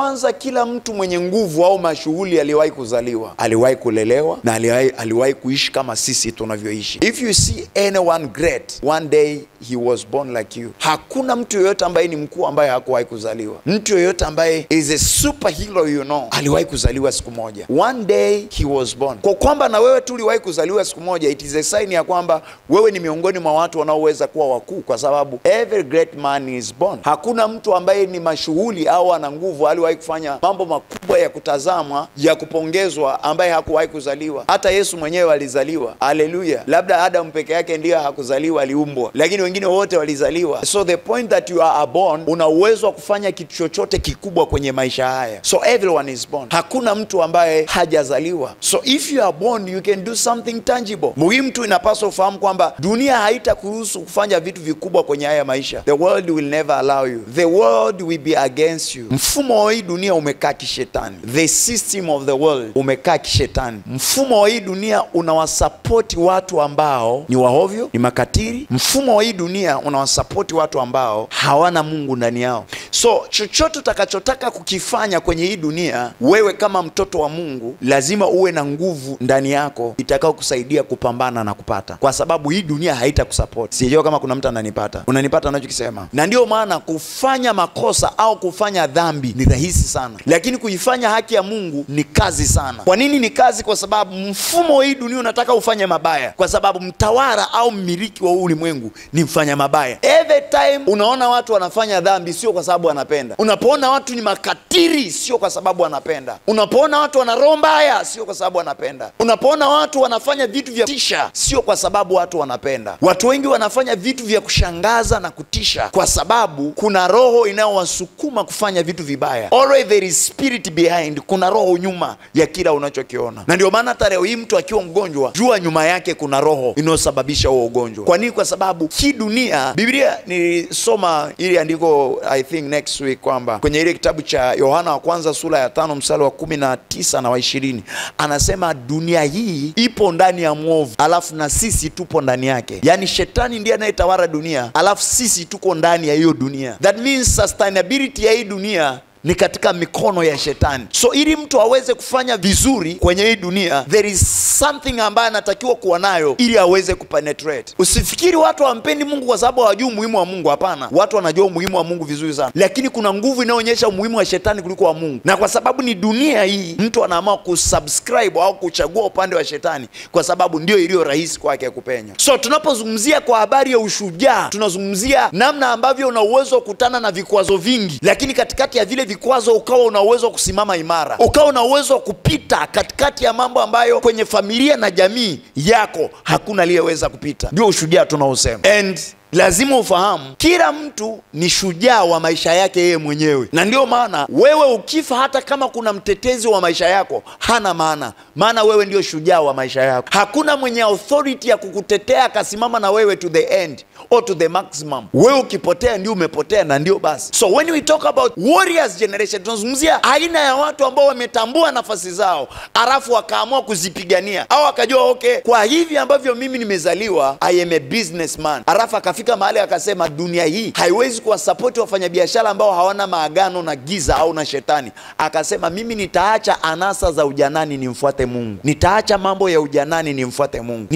Kwanza, kila mtu mwenye nguvu au mashughuli aliwahi kuzaliwa, aliwahi kulelewa na aliwahi kuishi kama sisi tunavyoishi. If you see anyone great, one day he was born like you. Hakuna mtu yoyote ambaye ni mkuu ambaye hakuwahi kuzaliwa. Mtu yoyote ambaye is a superhero, aliwahi kuzaliwa siku moja. One day he was born. Kwa kwamba na wewe tu uliwahi kuzaliwa siku moja, it is a sign ya kwamba wewe ni miongoni mwa watu wanaoweza kuwa wakuu, kwa sababu every great man is born. Hakuna mtu ambaye ni mashughuli au ana nguvu aliwahi kufanya mambo makubwa ya kutazamwa, ya kupongezwa, ambaye hakuwahi kuzaliwa. Hata Yesu mwenyewe alizaliwa. Haleluya. Labda Adam peke yake ndiye hakuzaliwa, aliumbwa, lakini wengine wote walizaliwa. So the point that you are born, una uwezo wa kufanya kitu chochote kikubwa kwenye maisha haya. So everyone is born. Hakuna mtu ambaye hajazaliwa. So if you are born, you can do something tangible. Muhimu tu inapaswa ufahamu kwamba dunia haitakuruhusu kufanya vitu vikubwa kwenye haya maisha. The world will never allow you. The world will be against you. Mfumo wa hii dunia umekaa kishetani. The system of the world umekaa kishetani. Mfumo wa hii dunia unawasapoti watu ambao ni wahovyo, ni makatiri. Mfumo wa hii dunia unawasapoti watu ambao hawana Mungu ndani yao. So chochote utakachotaka kukifanya kwenye hii dunia, wewe kama mtoto wa Mungu lazima uwe na nguvu ndani yako itakao kusaidia kupambana na kupata, kwa sababu hii dunia haitakusupport. Sijui kama kuna mtu ananipata. Unanipata ninachokisema? Na ndio maana kufanya makosa au kufanya dhambi ni rahisi sana, lakini kuifanya haki ya Mungu ni kazi sana. Kwa nini ni kazi? Kwa sababu mfumo wa hii dunia unataka ufanye mabaya, kwa sababu mtawala au mmiliki wa ulimwengu ni mfanya mabaya. Every time unaona watu wanafanya dhambi, sio kwa sababu wanapenda. Unapoona watu ni makatiri, sio kwa sababu wanapenda. Unapoona watu wana roho mbaya, sio kwa sababu wanapenda. Unapoona watu wanafanya vitu vya kutisha, sio kwa sababu watu wanapenda. Watu wengi wanafanya vitu vya kushangaza na kutisha kwa sababu kuna roho inayowasukuma kufanya vitu vibaya. Always there is spirit behind. Kuna roho nyuma ya kila unachokiona. Na ndio maana hata leo hii mtu akiwa mgonjwa, jua nyuma yake kuna roho inayosababisha huo ugonjwa. Kwa nini? Kwa sababu hii dunia, Biblia nilisoma ili andiko I think next week kwamba kwenye ile kitabu cha Yohana wa kwanza sura ya 5 mstari wa 19 na wa 20, anasema dunia hii ipo ndani ya mwovu, alafu na sisi tupo ndani yake. Yani shetani ndiye anayetawala dunia, alafu sisi tuko ndani ya hiyo dunia. That means sustainability ya hii dunia ni katika mikono ya shetani. So ili mtu aweze kufanya vizuri kwenye hii dunia, there is something ambayo anatakiwa kuwa nayo ili aweze kupenetrate. Usifikiri watu hawampendi Mungu kwa sababu hawajui umuhimu wa Mungu. Hapana, watu wanajua umuhimu wa Mungu vizuri sana, lakini kuna nguvu inayoonyesha umuhimu wa shetani kuliko wa Mungu. Na kwa sababu ni dunia hii, mtu anaamua kusubscribe au kuchagua upande wa shetani kwa sababu ndio iliyo rahisi kwake kupenya. So tunapozungumzia kwa habari ya ushujaa, tunazungumzia namna ambavyo una uwezo kukutana na vikwazo vingi, lakini katikati ya vile vikwazo ukawa una uwezo kusimama imara, ukawa una uwezo kupita katikati ya mambo ambayo kwenye familia na jamii yako hakuna aliyeweza kupita. Ndio ushujaa tunaosema. And lazima ufahamu kila mtu ni shujaa wa maisha yake yeye mwenyewe. Na ndio maana wewe ukifa, hata kama kuna mtetezi wa maisha yako, hana maana. Maana wewe ndio shujaa wa maisha yako. Hakuna mwenye authority ya kukutetea akasimama na wewe to the end or to the maximum. Wewe ukipotea ndio umepotea, na ndio basi. So when we talk about warriors generation, tunazungumzia aina ya watu ambao wametambua nafasi zao, alafu wakaamua kuzipigania, au akajua okay, kwa hivi ambavyo mimi nimezaliwa, I am a businessman. Alafu akafika mahali akasema dunia hii haiwezi kuwasapoti wafanyabiashara ambao hawana maagano na giza au na shetani. Akasema mimi nitaacha anasa za ujanani nimfuate Mungu. Nitaacha mambo ya ujanani nimfuate Mungu.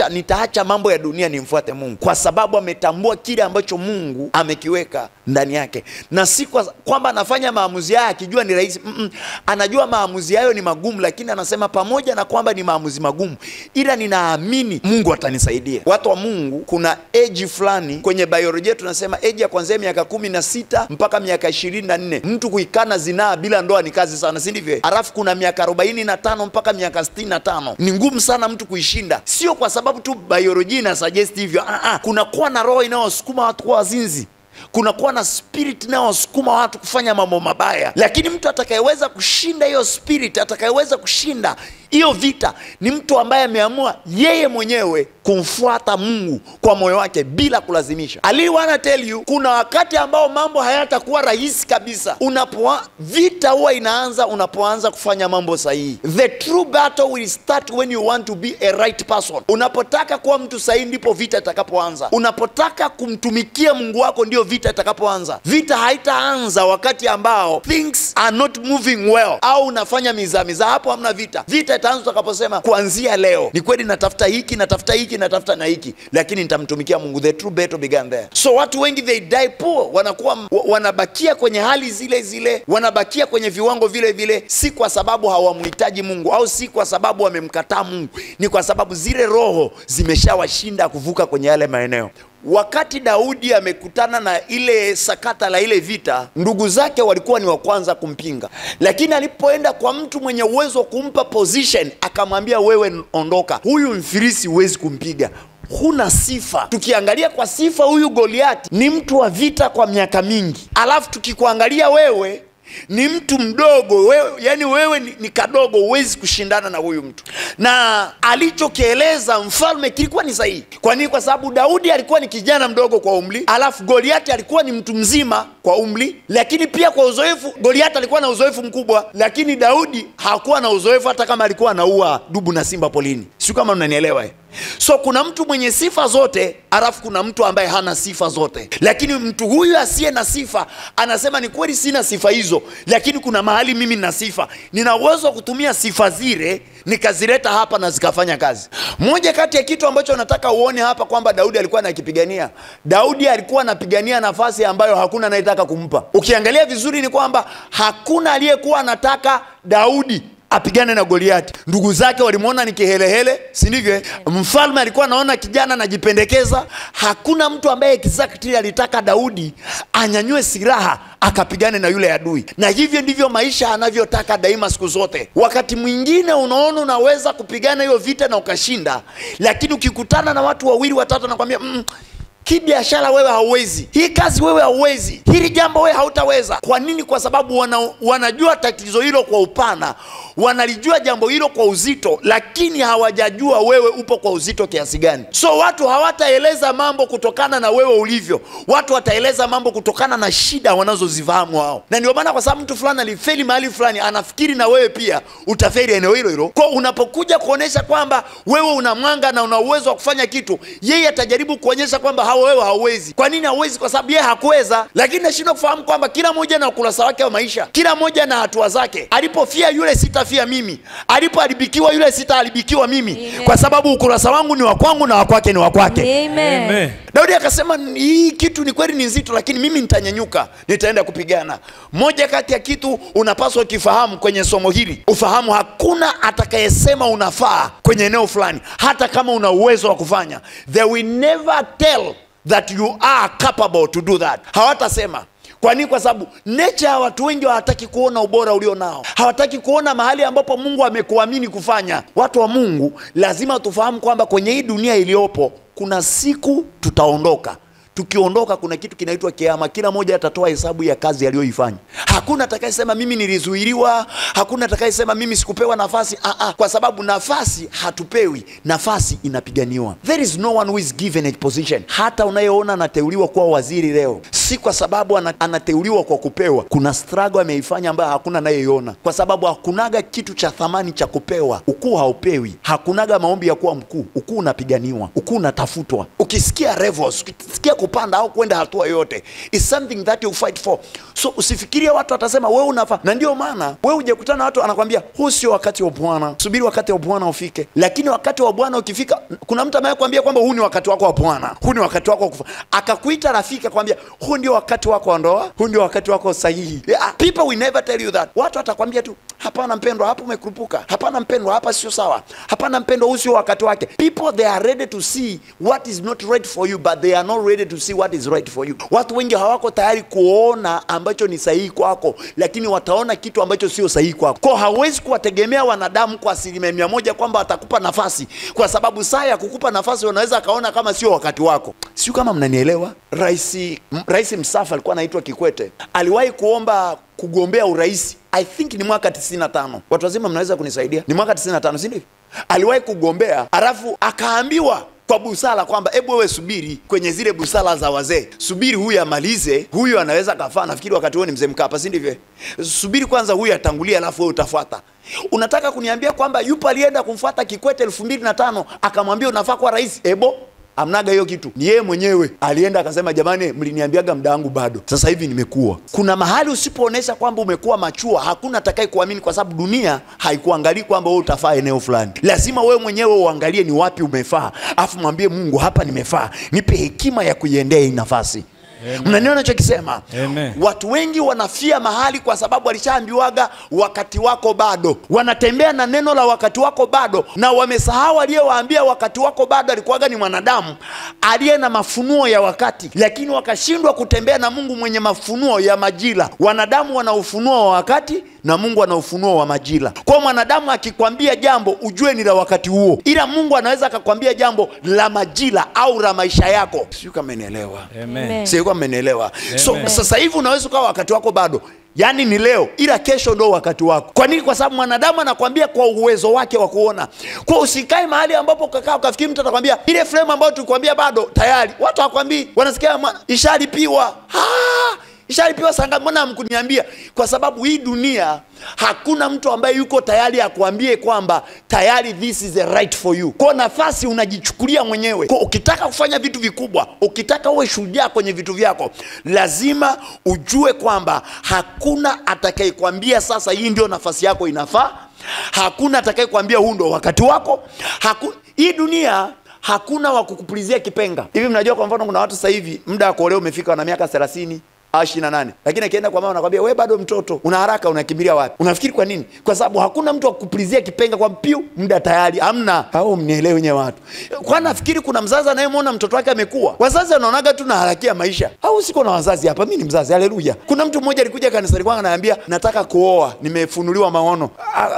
Nitaacha mambo ya dunia nimfuate Mungu, kwa sababu ametambua kile ambacho Mungu amekiweka ndani yake. Na si kwamba anafanya maamuzi haya akijua ni rahisi. Anajua maamuzi hayo ni magumu, lakini anasema pamoja na kwamba ni maamuzi magumu, ila ninaamini Mungu atanisaidia. Watu wa Mungu, kuna age fulani kwenye biolojia tunasema age ya kuanzia miaka 16 mpaka miaka 24. Mtu kuikana zinaa bila ndoa ni kazi sana, si ndivyo? Alafu kuna miaka 45 mpaka miaka 65. Ni ngumu sana mtu kuishinda. Sio kwa sababu tu biolojia ina suggest hivyo. Kuna kuwa na roho inayosukuma watu kuwa wazinzi. Kuna kuwa na spirit inayosukuma watu kufanya mambo mabaya. Lakini mtu atakayeweza kushinda hiyo spirit, atakayeweza kushinda Hiyo vita ni mtu ambaye ameamua yeye mwenyewe kumfuata Mungu kwa moyo wake bila kulazimisha. I wanna tell you, kuna wakati ambao mambo hayatakuwa rahisi kabisa. Vita huwa inaanza unapoanza kufanya mambo sahihi. The true battle will start when you want to be a right person. Unapotaka kuwa mtu sahihi ndipo vita itakapoanza. Unapotaka kumtumikia Mungu wako ndio vita itakapoanza. Vita haitaanza wakati ambao things are not moving well au unafanya miza. Hapo hamna vita. Vita itaanza utakaposema kuanzia leo ni kweli natafuta hiki, natafuta hiki, natafuta na hiki, lakini nitamtumikia Mungu. The true battle began there. So watu wengi they die poor, wanabakia kwenye hali zile zile, wanabakia kwenye viwango vile vile, si kwa sababu hawamhitaji Mungu au si kwa sababu wamemkataa Mungu, ni kwa sababu zile roho zimeshawashinda kuvuka kwenye yale maeneo. Wakati Daudi amekutana na ile sakata la ile vita, ndugu zake walikuwa ni wa kwanza kumpinga, lakini alipoenda kwa mtu mwenye uwezo kumpa position, akamwambia wewe ondoka, huyu Mfilisti huwezi kumpiga, huna sifa. Tukiangalia kwa sifa, huyu Goliati ni mtu wa vita kwa miaka mingi, alafu tukikuangalia wewe ni mtu mdogo, wewe ni kadogo, huwezi kushindana na huyu mtu. Na alichokieleza mfalme kilikuwa ni sahihi. Kwa nini? Kwa sababu Daudi alikuwa ni kijana mdogo kwa umri, alafu Goliati alikuwa ni mtu mzima kwa umri, lakini pia kwa uzoefu. Goliati alikuwa na uzoefu mkubwa, lakini Daudi hakuwa na uzoefu, hata kama alikuwa anaua dubu na simba polini. Sio kama mnanielewa. So kuna mtu mwenye sifa zote, alafu kuna mtu ambaye hana sifa zote. Lakini mtu huyu asiye na sifa anasema ni kweli sina sifa hizo, lakini kuna mahali mimi nina sifa. Nina uwezo wa kutumia sifa zile nikazileta hapa na zikafanya kazi. Moja kati ya kitu ambacho nataka uone hapa kwamba Daudi alikuwa anakipigania. Daudi alikuwa anapigania nafasi ambayo hakuna anayetaka kumpa. Ukiangalia vizuri ni kwamba hakuna aliyekuwa anataka Daudi apigane na Goliati. Ndugu zake walimuona ni kihelehele, si ndivyo? Mfalme alikuwa anaona kijana anajipendekeza. Hakuna mtu ambaye exactly alitaka Daudi anyanyue silaha akapigane na yule adui. Na hivyo ndivyo maisha anavyotaka daima siku zote. Wakati mwingine unaona unaweza kupigana hiyo vita na ukashinda, lakini ukikutana na watu wawili watatu nakwambia kibiashara wewe hauwezi, hii kazi wewe hauwezi, hili jambo wewe hautaweza. Kwa nini? Kwa sababu wanajua tatizo hilo kwa upana, wanalijua jambo hilo kwa uzito, lakini hawajajua wewe upo kwa uzito kiasi gani. So watu hawataeleza mambo kutokana na wewe ulivyo, watu wataeleza mambo kutokana na shida wanazozifahamu wao. Na ndio maana kwa sababu mtu fulani alifeli mahali fulani, anafikiri na wewe pia utafeli eneo hilo hilo. Kwa unapokuja kuonesha kwamba wewe una mwanga na una uwezo wa kufanya kitu, yeye atajaribu kuonyesha kwamba wewe hauwezi. Kwa nini hauwezi? Kwa sababu yeye hakuweza. Lakini nashindwa kufahamu kwamba kila mmoja na ukurasa wake wa maisha, kila mmoja na hatua zake. Alipofia yule sitafia mimi, alipoharibikiwa yule sitaharibikiwa mimi. Amen. Kwa sababu ukurasa wangu ni wa kwangu na wa kwake ni wa kwake. Amen. Daudi akasema hii kitu ni kweli ni nzito, lakini mimi nitanyanyuka, nitaenda kupigana. Moja kati ya kitu unapaswa kifahamu kwenye somo hili, ufahamu hakuna atakayesema unafaa kwenye eneo fulani hata kama una uwezo wa kufanya. They will never tell that you are capable to do that. Hawatasema. Kwa nini? Kwa sababu nature ya watu wengi hawataki kuona ubora ulio nao. Hawataki kuona mahali ambapo Mungu amekuamini kufanya. Watu wa Mungu lazima tufahamu kwamba kwenye hii dunia iliyopo kuna siku tutaondoka. Tukiondoka kuna kitu kinaitwa kiama. Kila mmoja atatoa hesabu ya kazi aliyoifanya. Hakuna atakayesema mimi nilizuiliwa, hakuna atakayesema mimi sikupewa nafasi. Kwa sababu nafasi hatupewi, nafasi inapiganiwa. There is no one who is given a position. Hata unayeona anateuliwa kuwa waziri leo, si kwa sababu anateuliwa kwa kupewa. Kuna struggle ameifanya ambayo hakuna anayeiona. Kwa sababu hakunaga kitu cha thamani cha kupewa. Ukuu haupewi. Hakunaga maombi ya kuwa mkuu. Ukuu unapiganiwa. Ukuu unatafutwa. Ukisikia levels, ukisikia kupanda au kwenda hatua yote, is something that you fight for. So usifikirie watu watasema wewe unafaa. Na ndio maana wewe uje na watu anakuambia huu sio wakati wa Bwana, subiri wakati wa Bwana ufike. Lakini wakati wa Bwana ukifika, kuna mtu anayekwambia kwamba huu ni wakati wako wa Bwana, huu ni wakati wako kufa. Akakuita rafiki akwambia huu ndio wakati wako wa ndoa, huu ndio wakati wako sahihi. People will never tell you that. Watu watakwambia tu hapana mpendwa, hapo umekurupuka. Hapana mpendwa, hapa sio sawa. Hapana mpendwa, huu sio wakati wake. People they are ready to see what is not right for you, but they are not ready to see what is right for you. Watu wengi hawako tayari kuona ambacho ni sahihi kwako, lakini wataona kitu ambacho sio sahihi kwako. Kwa hawezi kuwategemea wanadamu kwa 100% kwamba atakupa nafasi, kwa sababu saa ya kukupa nafasi wanaweza kaona kama sio wakati wako. Sio kama mnanielewa? Rais mstaafu alikuwa anaitwa Kikwete. Aliwahi kuomba kugombea urais, I think ni mwaka 95. Watu wazima mnaweza kunisaidia? Ni mwaka 95, si ndio? Aliwahi kugombea, alafu akaambiwa kwa busara kwamba hebu wewe subiri, kwenye zile busara za wazee, subiri huyu amalize, huyu anaweza kafaa. Nafikiri wakati huo ni mzee Mkapa, si ndivyo? Subiri kwanza huyu atangulia, alafu wewe utafuata. Unataka kuniambia kwamba yupo alienda kumfuata Kikwete 2005 akamwambia unafaa kuwa rais? Ebo, amnaga hiyo kitu. Ni yeye mwenyewe alienda akasema, jamani mliniambiaga muda wangu bado, sasa hivi nimekuwa. Kuna mahali usipoonesha kwamba umekuwa machua, hakuna atakaye kuamini, kwa sababu dunia haikuangalii kwamba wewe utafaa eneo fulani. Lazima wewe mwenyewe uangalie ni wapi umefaa, afu mwambie Mungu, hapa nimefaa, nipe hekima ya kuiendea hii nafasi. Mnaniona nachokisema? Watu wengi wanafia mahali kwa sababu walishaambiwaga wakati wako bado. Wanatembea na neno la wakati wako bado, na wamesahau aliyewaambia wakati wako bado alikuwaga ni mwanadamu aliye na mafunuo ya wakati, lakini wakashindwa kutembea na Mungu mwenye mafunuo ya majira. Wanadamu wana ufunuo wa wakati na Mungu ana ufunuo wa majira. Kwa mwanadamu akikwambia jambo ujue ni la wakati huo, ila Mungu anaweza akakwambia jambo la majira au la maisha yako. Sio kama mmenielewa? Sio kama mmenielewa? So sasa hivi unaweza kuwa wakati wako bado, yani ni leo, ila kesho ndo wakati wako. Kwa nini? Kwa sababu mwanadamu anakuambia kwa uwezo wake wa kuona. Kwa usikae mahali ambapo kakaa ukafikiri mtu atakwambia ile frame ambayo tulikwambia bado tayari. Watu hawakwambii, wanasikia ishalipiwa. Ishalipiwa sanga, mbona hamkuniambia? Kwa sababu hii dunia hakuna mtu ambaye yuko tayari akuambie kwamba tayari this is the right for you. Kwa nafasi unajichukulia mwenyewe. Kwa ukitaka kufanya vitu vikubwa, ukitaka uwe shujaa kwenye vitu vyako, lazima ujue kwamba hakuna atakayekwambia sasa hii ndio nafasi yako inafaa. Hakuna atakayekwambia huu ndio wakati wako. Hii dunia hakuna wa kukupulizia kipenga. Hivi mnajua kwa mfano kuna watu sasa hivi muda wa kuolewa umefika, na miaka 30 28, lakini akienda kwa mama anakuambia wewe bado mtoto, una haraka, unakimbilia wapi? Unafikiri kwa nini? Kwa sababu hakuna mtu akupulizia kipenga kwa piu, muda tayari. Hamna. Hao mnielewe nyewe watu. Kwa nafikiri kuna mzazi anayemwona mtoto wake amekuwa. Wazazi wanaonaga tu na harakia maisha. Au siko na wazazi hapa, mimi ni mzazi. Haleluya. Kuna mtu mmoja alikuja kanisani kwangu ananiambia nataka kuoa, nimefunuliwa maono.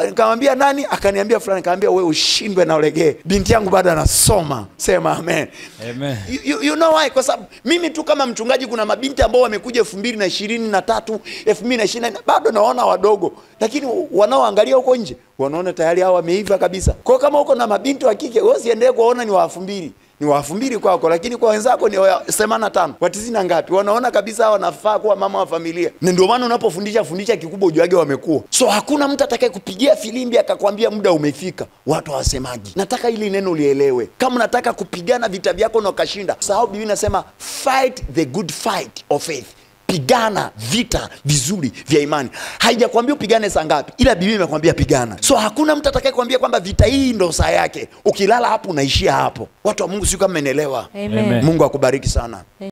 Nikamwambia nani? Akaniambia fulani. Nikamwambia wewe ushindwe na ulegee, binti yangu bado anasoma. Sema amen. Amen. You know why? Kwa sababu mimi tu kama mchungaji kuna mabinti ambao wamekuja 2023, 2024 bado naona wadogo, lakini wanaoangalia huko nje wanaona tayari hao wameiva kabisa. Kwa kama uko na mabinti wa kike, wewe usiendelee kuona ni wa 2000, ni wa 2000 kwako, lakini kwa wenzako ni 85, wa 90 ngapi, wanaona kabisa wanafaa kuwa mama wa familia. Na ndio maana unapofundisha kikubwa ujuage wamekuwa. So hakuna mtu atakaye kupigia filimbi akakwambia muda umefika. Watu hawasemaji. Nataka ili neno lielewe. Kama unataka kupigana vita vyako na ukashinda, sababu Biblia inasema fight the good fight of faith. Pigana vita vizuri vya imani. Haijakwambia upigane saa ngapi, ila Biblia imekwambia pigana. So hakuna mtu atakayekwambia kwamba vita hii ndo saa yake. Ukilala hapo unaishia hapo. Watu wa Mungu, sio kama mmenielewa? Mungu akubariki sana.